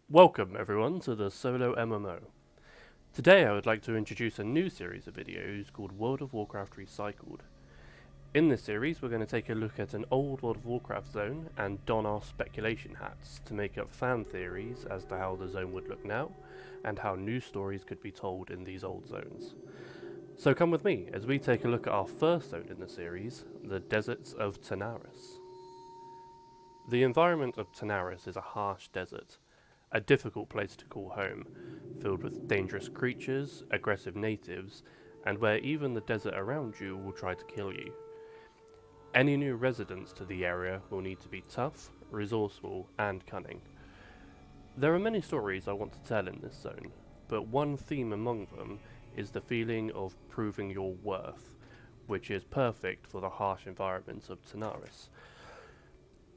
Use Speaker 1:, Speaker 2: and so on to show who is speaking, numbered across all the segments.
Speaker 1: Welcome everyone to the Solo MMO. Today I would like to introduce a new series of videos called World of Warcraft Recycled. In this series we're going to take a look at an old World of Warcraft zone and don our speculation hats to make up fan theories as to how the zone would look now and how new stories could be told in these old zones. So come with me as we take a look at our first zone in the series, the deserts of Tanaris. The environment of Tanaris is a harsh desert, a difficult place to call home, filled with dangerous creatures, aggressive natives, and where even the desert around you will try to kill you. Any new residents to the area will need to be tough, resourceful, and cunning. There are many stories I want to tell in this zone, but one theme among them is the feeling of proving your worth, which is perfect for the harsh environment of Tanaris.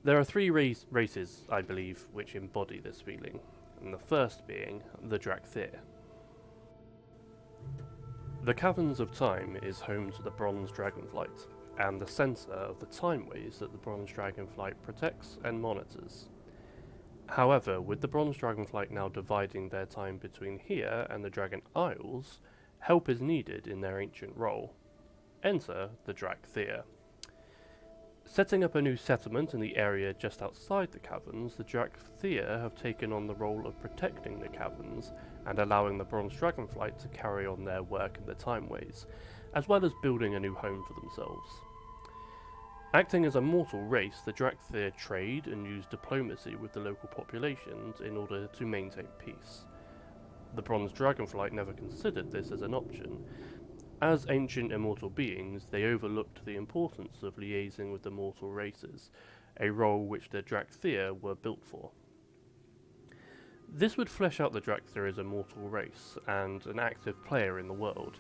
Speaker 1: There are three races, I believe, which embody this feeling, and the first being the Dracthyr. The Caverns of Time is home to the Bronze Dragonflight, and the centre of the timeways that the Bronze Dragonflight protects and monitors. However, with the Bronze Dragonflight now dividing their time between here and the Dragon Isles, help is needed in their ancient role. Enter the Dracthyr. Setting up a new settlement in the area just outside the caverns, the Dracthyr have taken on the role of protecting the caverns and allowing the Bronze Dragonflight to carry on their work in the timeways, as well as building a new home for themselves. Acting as a mortal race, the Dracthyr trade and use diplomacy with the local populations in order to maintain peace. The Bronze Dragonflight never considered this as an option. As ancient immortal beings, they overlooked the importance of liaising with the mortal races, a role which the Dracthyr were built for. This would flesh out the Dracthyr as a mortal race and an active player in the world.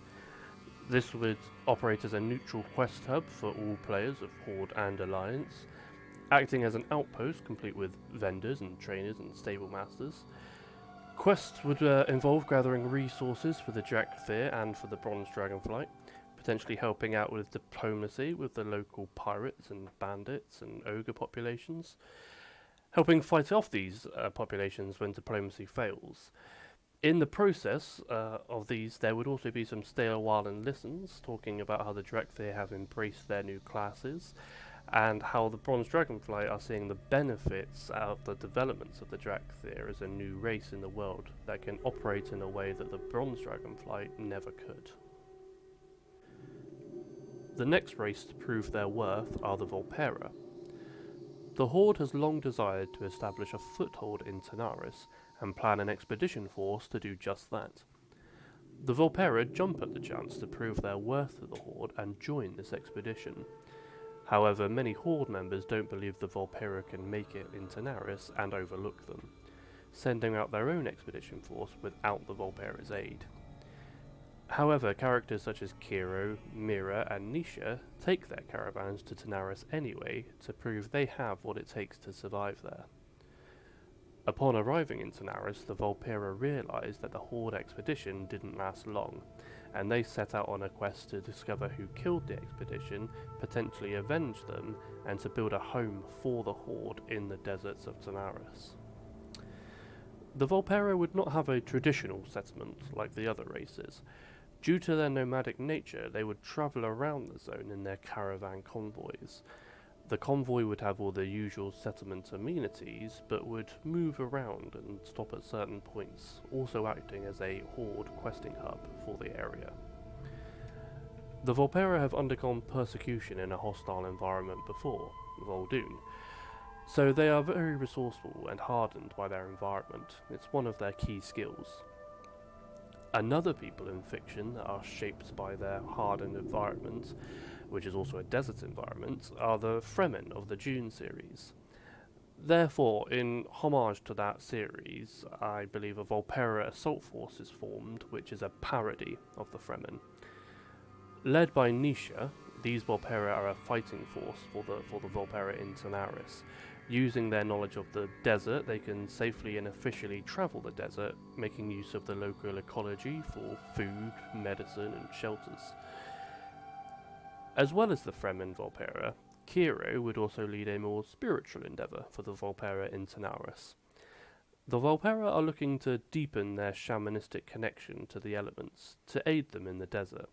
Speaker 1: This would operate as a neutral quest hub for all players of Horde and Alliance, acting as an outpost complete with vendors and trainers and stable masters. Quests would involve gathering resources for the Dracthyr and for the Bronze Dragonflight, potentially helping out with diplomacy with the local pirates and bandits and ogre populations, helping fight off these populations when diplomacy fails. In the process of these, there would also be some stay a while and listens, talking about how the Dracthyr have embraced their new classes, and how the Bronze Dragonflight are seeing the benefits out of the developments of the Dracthyr as a new race in the world that can operate in a way that the Bronze Dragonflight never could. The next race to prove their worth are the Vulpera. The Horde has long desired to establish a foothold in Tanaris and plan an expedition force to do just that. The Vulpera jump at the chance to prove their worth to the Horde and join this expedition. However, many Horde members don't believe the Vulpera can make it in Tanaris and overlook them, sending out their own expedition force without the Vulpera's aid. However, characters such as Kiro, Mira and Nisha take their caravans to Tanaris anyway to prove they have what it takes to survive there. Upon arriving in Tanaris, the Vulpera realised that the Horde expedition didn't last long, and they set out on a quest to discover who killed the expedition, potentially avenge them, and to build a home for the Horde in the deserts of Tanaris. The Vulpera would not have a traditional settlement like the other races. Due to their nomadic nature, they would travel around the zone in their caravan convoys. The convoy would have all the usual settlement amenities, but would move around and stop at certain points, also acting as a Horde questing hub for the area. The Vulpera have undergone persecution in a hostile environment before, Vol'dun, so they are very resourceful and hardened by their environment. It's one of their key skills. Another people in fiction that are shaped by their hardened environment, which is also a desert environment, are the Fremen of the Dune series. Therefore, in homage to that series, I believe a Vulpera assault force is formed, which is a parody of the Fremen. Led by Nisha, these Vulpera are a fighting force for the Vulpera in Tanaris. Using their knowledge of the desert, they can safely and officially travel the desert, making use of the local ecology for food, medicine and shelters. As well as the Fremen Vulpera, Kiro would also lead a more spiritual endeavour for the Vulpera in Tanaris. The Vulpera are looking to deepen their shamanistic connection to the elements, to aid them in the desert.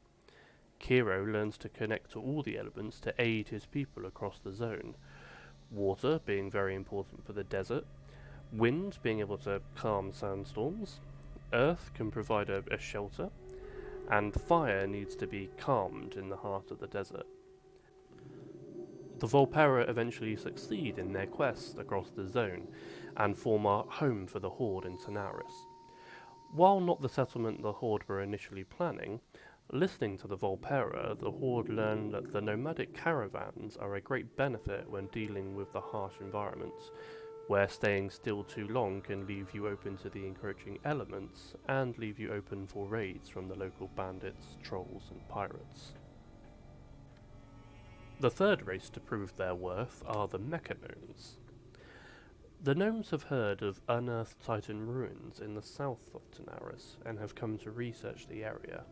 Speaker 1: Kiro learns to connect to all the elements to aid his people across the zone, water being very important for the desert, wind being able to calm sandstorms, earth can provide a shelter, and fire needs to be calmed in the heart of the desert. The Vulpera eventually succeed in their quest across the zone, and form a home for the Horde in Tanaris. While not the settlement the Horde were initially planning, listening to the Vulpera, the Horde learned that the nomadic caravans are a great benefit when dealing with the harsh environments, where staying still too long can leave you open to the encroaching elements, and leave you open for raids from the local bandits, trolls and pirates. The third race to prove their worth are the Mechagnomes. The gnomes have heard of unearthed Titan ruins in the south of Tanaris, and have come to research the area.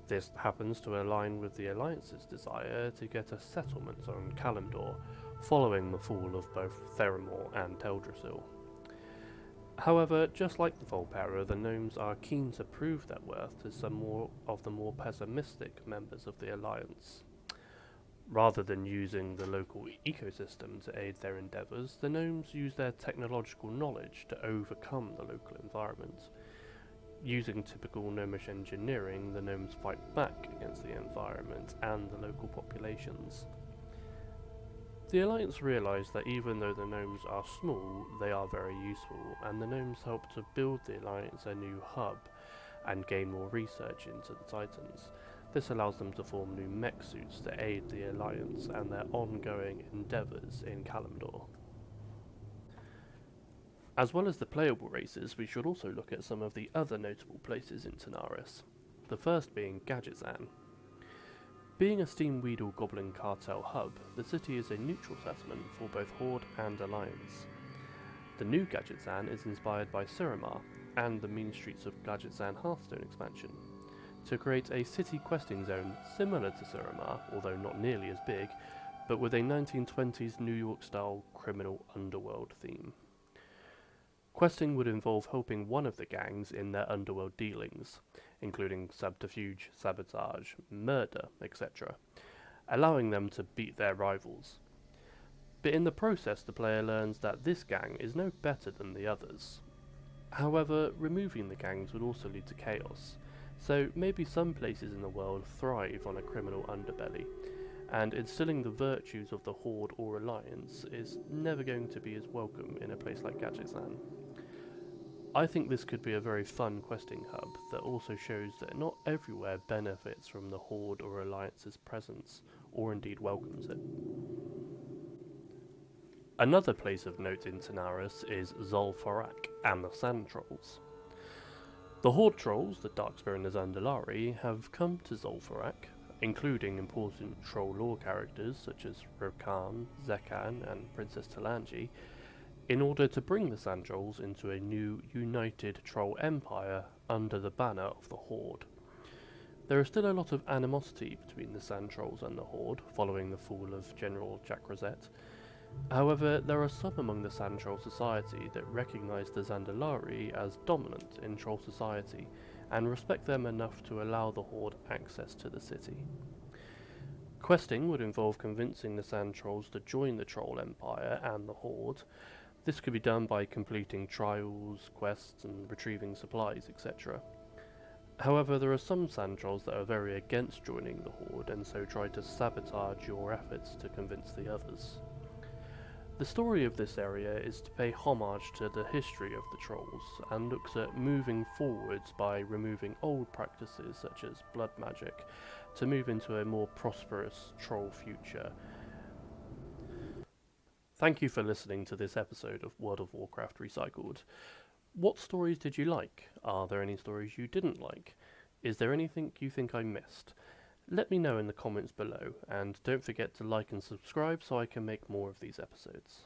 Speaker 1: This happens to align with the Alliance's desire to get a settlement on Kalimdor, following the fall of both Theramore and Teldrassil. However, just like the Vulpera, the gnomes are keen to prove their worth to some of the more pessimistic members of the Alliance. Rather than using the local ecosystem to aid their endeavours, the gnomes use their technological knowledge to overcome the local environment. Using typical gnomish engineering, the gnomes fight back against the environment and the local populations. The Alliance realise that even though the gnomes are small, they are very useful, and the gnomes help to build the Alliance a new hub and gain more research into the Titans. This allows them to form new mech suits to aid the Alliance and their ongoing endeavours in Kalimdor. As well as the playable races, we should also look at some of the other notable places in Tanaris, the first being Gadgetzan. Being a Steamweedle Goblin cartel hub, the city is a neutral settlement for both Horde and Alliance. The new Gadgetzan is inspired by Suramar and the Mean Streets of Gadgetzan Hearthstone expansion, to create a city questing zone similar to Suramar, although not nearly as big, but with a 1920s New York-style criminal underworld theme. Questing would involve helping one of the gangs in their underworld dealings, including subterfuge, sabotage, murder, etc., allowing them to beat their rivals. But in the process, the player learns that this gang is no better than the others. However, removing the gangs would also lead to chaos, so maybe some places in the world thrive on a criminal underbelly, and instilling the virtues of the Horde or Alliance is never going to be as welcome in a place like Gadgetzan. I think this could be a very fun questing hub that also shows that not everywhere benefits from the Horde or Alliance's presence, or indeed welcomes it. Another place of note in Tanaris is Zul'Farrak and the Sand Trolls. The Horde Trolls, the Darkspear and the Zandalari, have come to Zul'Farrak, including important troll lore characters such as Rokan, Zekan and Princess Talanji, in order to bring the Sand Trolls into a new united troll empire under the banner of the Horde. There is still a lot of animosity between the Sand Trolls and the Horde following the fall of General Jack Rosette. However, there are some among the Sand Troll society that recognise the Zandalari as dominant in troll society and respect them enough to allow the Horde access to the city. Questing would involve convincing the Sand Trolls to join the Troll Empire and the Horde. This could be done by completing trials, quests and retrieving supplies, etc. However, there are some Sand Trolls that are very against joining the Horde and so try to sabotage your efforts to convince the others. The story of this area is to pay homage to the history of the Trolls and looks at moving forwards by removing old practices such as blood magic to move into a more prosperous troll future. Thank you for listening to this episode of World of Warcraft Recycled. What stories did you like? Are there any stories you didn't like? Is there anything you think I missed? Let me know in the comments below, and don't forget to like and subscribe so I can make more of these episodes.